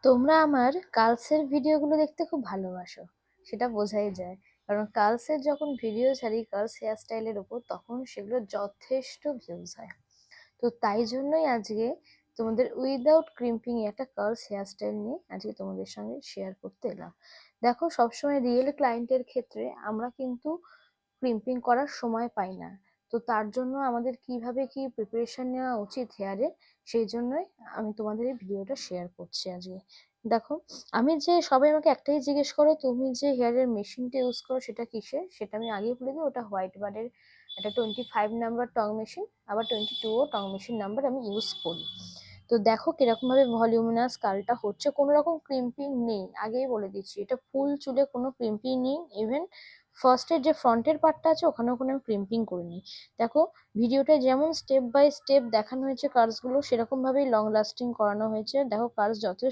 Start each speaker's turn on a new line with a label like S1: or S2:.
S1: তোমরা আমার কার্লসের ভিডিওগুলো দেখতে খুব ভালোবাসো, সেটা বোঝাই যায়। কারণ কার্লসের যখন ভিডিও ছাড়ি কার্লস হেয়ার স্টাইলের ওপর, তখন সেগুলো যথেষ্ট ভিউজ হয়। তো তাই জন্যই আজকে তোমাদের উইদাউট ক্রিম্পিং একটা কার্লস হেয়ার স্টাইল নিয়ে আজকে তোমাদের সঙ্গে শেয়ার করতে এলাম। দেখো, সবসময় রিয়েল ক্লায়েন্টের ক্ষেত্রে আমরা কিন্তু ক্রিম্পিং করার সময় পাই না। তো তার জন্য আমাদের কিভাবে কি প্রিপারেশন নেওয়া উচিত হেয়ারে, সেই জন্যই আমি তোমাদের এই ভিডিওটা শেয়ার করছি আজকে। দেখো, আমি যে সবাই আমাকে একটাই জিজ্ঞেস করো, তুমি যে হেয়ারের মেশিনটা ইউজ করো সেটা কিসের, সেটা আমি আগেই বলে দিই, ওটা হোয়াইট বার্ডের একটা 25 নাম্বার টং মেশিন, আবার 22ও টং মেশিন নাম্বার আমি ইউজ করি। তো দেখো কিরকম ভাবে ভলিউমিনাস কালটা হচ্ছে, কোনো রকম ক্রিম্পিং নেই, আগেই বলে দিচ্ছি। এটা ফুল চুলে কোনো ক্রিম্পিং নেই। ইভেন ফার্স্টের যে ফ্রন্টের পার্টটা আছে ওখানেও কোনো ক্রিম্পিং করিনি। দেখো, ভিডিওটা যেমন স্টেপ বাই স্টেপ দেখানো হয়েছে কার্লসগুলো, সেরকম ভাবেই লং লাস্টিং করানো হয়েছে। দেখো, কার্লস যথেষ্ট